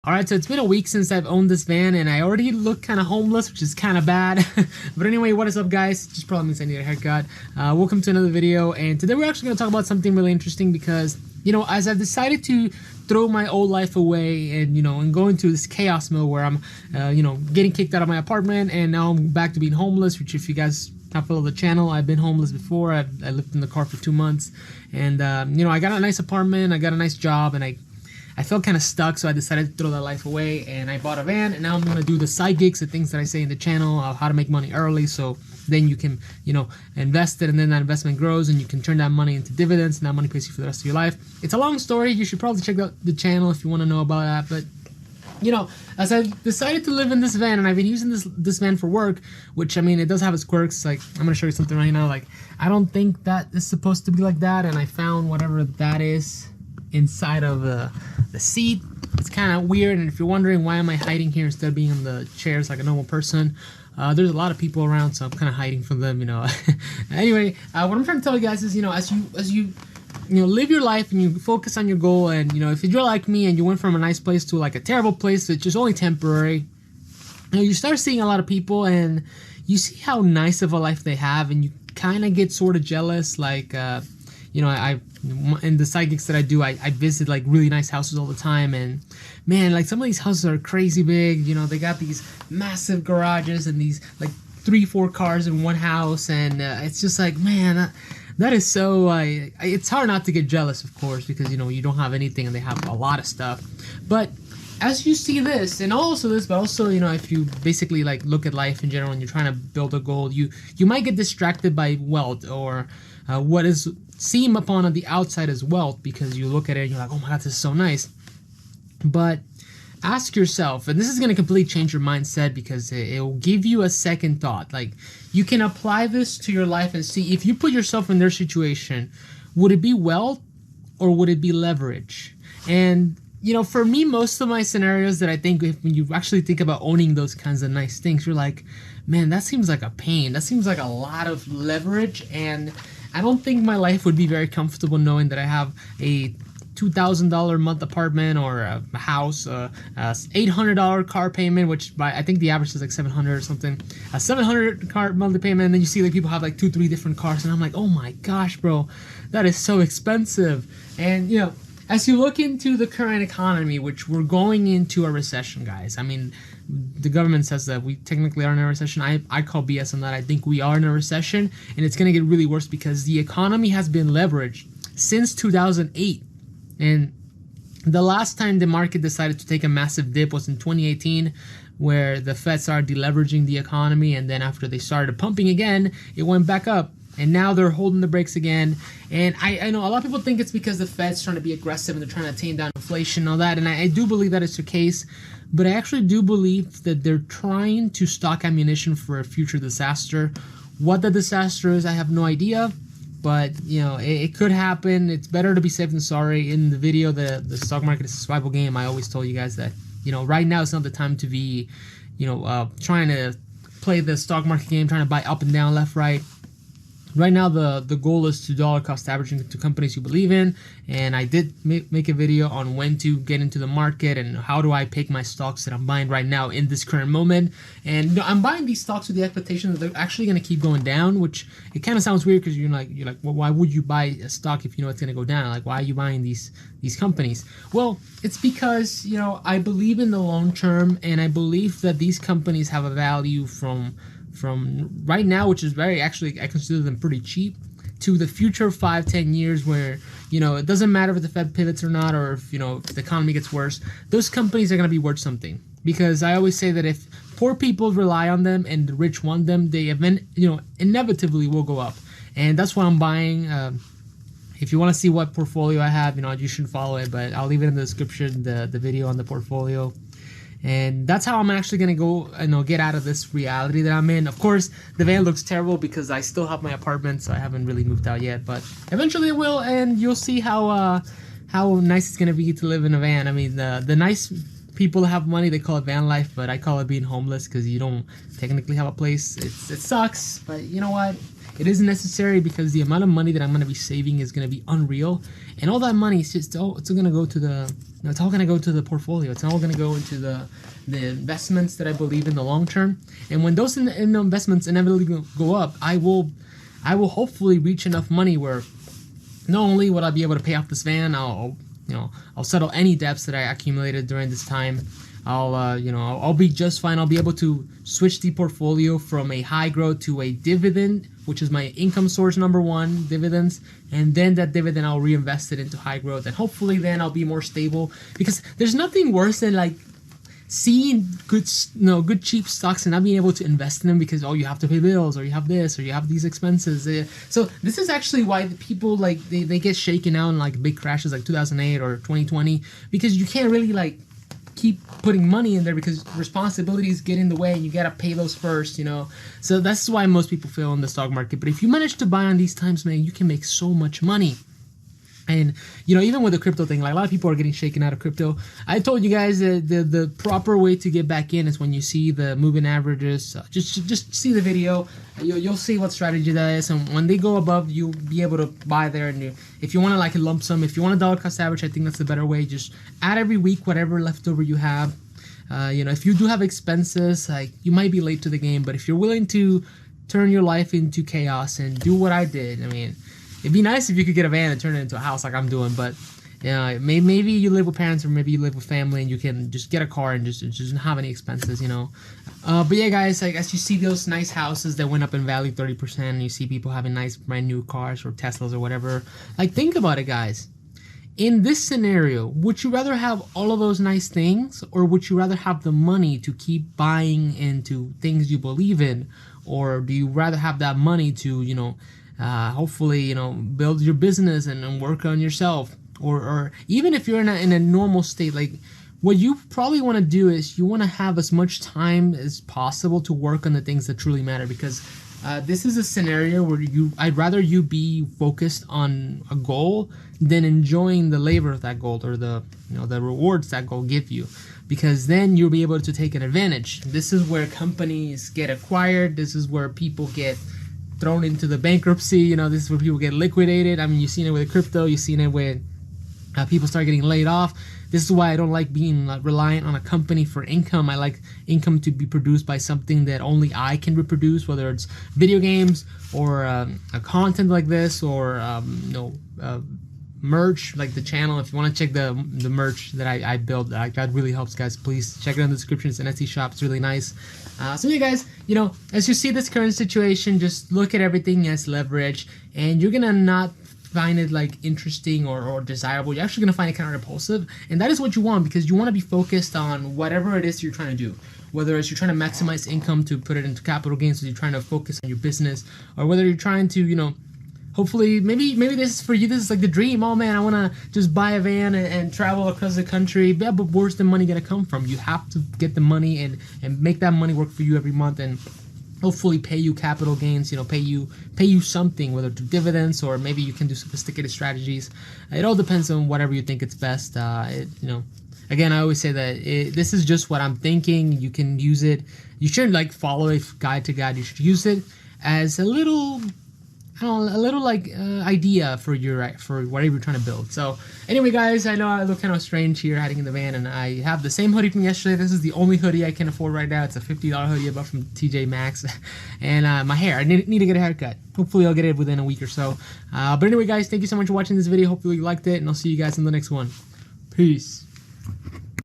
Alright, so it's been a week since I've owned this van and I already look kind of homeless, which is kind of bad. But anyway, what is up guys? Just probably means I need a haircut. Welcome to another video, and today we're actually going to talk about something really interesting because, as I've decided to throw my old life away and, and go into this chaos mode where I'm, getting kicked out of my apartment and now I'm back to being homeless, which if you guys have followed the channel, I've been homeless before. I lived in the car for 2 months and, I got a nice apartment, I got a nice job, and I felt kind of stuck, so I decided to throw that life away, and I bought a van, and now I'm going to do the side gigs, the things that I say in the channel, how to make money early, so then you can, invest it, and then that investment grows, and you can turn that money into dividends, and that money pays you for the rest of your life. It's a long story. You should probably check out the channel if you want to know about that, but as I decided to live in this van, and I've been using this van for work, which, it does have its quirks. Like, I'm going to show you something right now. Like, I don't think that is supposed to be like that, and I found whatever that is inside of the seat. It's kind of weird, and if you're wondering why am I hiding here instead of being on the chairs like a normal person, there's a lot of people around, so I'm kind of hiding from them, Anyway, what I'm trying to tell you guys is, as you live your life and you focus on your goal, and if you're like me and you went from a nice place to like a terrible place which is only temporary, you start seeing a lot of people and you see how nice of a life they have, and you kind of get sort of jealous. Like I in the side gigs that I do, I visit like really nice houses all the time, and man, like some of these houses are crazy big. They got these massive garages and these like 3-4 cars in one house, and it's just like, man, that is so it's hard not to get jealous, of course, because you don't have anything and they have a lot of stuff. But as you see this, and also this, but also if you basically like look at life in general and you're trying to build a goal, you might get distracted by wealth, or what is seen upon on the outside as wealth, because you look at it and you're like, oh my god, this is so nice. But ask yourself, and this is going to completely change your mindset, because it will give you a second thought. Like, you can apply this to your life and see, if you put yourself in their situation, would it be wealth or would it be leverage? And for me, most of my scenarios that I think, when you actually think about owning those kinds of nice things, you're like, man, that seems like a pain. That seems like a lot of leverage, and I don't think my life would be very comfortable knowing that I have a $2,000 a month apartment, or a house, a $800 car payment, which I think the average is like $700 or something, a $700 car monthly payment, and then you see like people have like 2-3 different cars, and I'm like, oh my gosh, bro, that is so expensive. And as you look into the current economy, which we're going into a recession, guys. The government says that we technically are in a recession. I call BS on that. I think we are in a recession, and it's going to get really worse because the economy has been leveraged since 2008. And the last time the market decided to take a massive dip was in 2018, where the Fed started deleveraging the economy, and then after they started pumping again, it went back up. And now they're holding the brakes again. And I know a lot of people think it's because the Fed's trying to be aggressive and they're trying to tame down inflation and all that. And I do believe that is the case. But I actually do believe that they're trying to stock ammunition for a future disaster. What the disaster is, I have no idea. But, it could happen. It's better to be safe than sorry. In the video, the stock market is a survival game, I always told you guys that, right now is not the time to be, trying to play the stock market game, trying to buy up and down, left, right. Right now, the goal is to dollar cost averaging to companies you believe in, and I did make a video on when to get into the market and how do I pick my stocks that I'm buying right now in this current moment. And I'm buying these stocks with the expectation that they're actually going to keep going down, which it kind of sounds weird because you're like, well, why would you buy a stock if you know it's going to go down? Like, why are you buying these companies? Well, it's because I believe in the long term, and I believe that these companies have a value from right now, which is I consider them pretty cheap, to the future 5-10 years, where it doesn't matter if the Fed pivots or not, or if the economy gets worse, those companies are going to be worth something. Because I always say that if poor people rely on them and the rich want them, they inevitably will go up. And that's what I'm buying. If you want to see what portfolio I have, you should follow it, but I'll leave it in the description, the video on the portfolio. And that's how I'm actually going to go, get out of this reality that I'm in. Of course, the van looks terrible because I still have my apartment, so I haven't really moved out yet. But eventually it will, and you'll see how nice it's going to be to live in a van. The nice people that have money, they call it van life, but I call it being homeless because you don't technically have a place. It sucks, but you know what? It is necessary, because the amount of money that I'm going to be saving is going to be unreal. And all that money is just, it's going to go to the it's all gonna go to the portfolio. It's all gonna go into the investments that I believe in the long term. And when those investments inevitably go up, I will hopefully reach enough money where not only will I be able to pay off this van, I'll settle any debts that I accumulated during this time. I'll be just fine. I'll be able to switch the portfolio from a high growth to a dividend, which is my income source number one, dividends, and then that dividend I'll reinvest it into high growth, and hopefully then I'll be more stable, because there's nothing worse than like seeing good cheap stocks and not being able to invest in them because you have to pay bills, or you have this, or you have these expenses. So this is actually why people like they get shaken out in like big crashes like 2008 or 2020, because you can't really like keep putting money in there because responsibilities get in the way and you gotta pay those first, So that's why most people fail in the stock market. But if you manage to buy on these times, man, you can make so much money. And even with the crypto thing, like a lot of people are getting shaken out of crypto. I told you guys that the proper way to get back in is when you see the moving averages. Just see the video. You'll see what strategy that is, and when they go above, you'll be able to buy there. And if you want to like a lump sum, if you want a dollar cost average, I think that's the better way. Just add every week whatever leftover you have. If you do have expenses, like you might be late to the game, but if you're willing to turn your life into chaos and do what I did, I mean, it'd be nice if you could get a van and turn it into a house like I'm doing, but maybe you live with parents, or maybe you live with family, and you can just get a car and just not have any expenses, But yeah, guys, like as you see those nice houses that went up in value 30%, and you see people having nice brand new cars or Teslas or whatever, like think about it, guys. In this scenario, would you rather have all of those nice things, or would you rather have the money to keep buying into things you believe in, or do you rather have that money to, hopefully, build your business and work on yourself, or even if you're in a normal state, like what you probably want to do is you want to have as much time as possible to work on the things that truly matter, because this is a scenario where I'd rather you be focused on a goal than enjoying the labor of that goal, or the rewards that goal give you, because then you'll be able to take an advantage. This is where companies get acquired. This is where people get thrown into the bankruptcy. This is where people get liquidated. I mean, you've seen it with crypto. You've seen it with people start getting laid off. This is why I don't like being reliant on a company for income. I like income to be produced by something that only I can reproduce, whether it's video games or a content like this, or merch like the channel. If you want to check the merch that I built, that really helps, guys. Please check it in the description. It's an Etsy shop. It's really nice. So yeah, guys, as you see this current situation, just look at everything as leverage, and you're gonna not find it like interesting or desirable. You're actually gonna find it kind of repulsive, and that is what you want, because you want to be focused on whatever it is you're trying to do. Whether it's you're trying to maximize income to put it into capital gains, so you're trying to focus on your business, or whether you're trying to, hopefully, maybe this is for you. This is like the dream. Oh man, I want to just buy a van and travel across the country. Yeah, but where's the money gonna come from? You have to get the money and make that money work for you every month, and hopefully pay you capital gains. Pay you something, whether through dividends, or maybe you can do sophisticated strategies. It all depends on whatever you think it's best. Again, I always say that this is just what I'm thinking. You can use it. You shouldn't like follow it guide to guide. You should use it as a little idea for whatever you're trying to build. So anyway, guys, I know I look kind of strange here hiding in the van, and I have the same hoodie from yesterday. This is the only hoodie I can afford right now. It's a $50 hoodie I bought from TJ Maxx. And my hair, I need to get a haircut. Hopefully I'll get it within a week or so. But anyway, guys, thank you so much for watching this video. Hopefully you liked it, and I'll see you guys in the next one. Peace.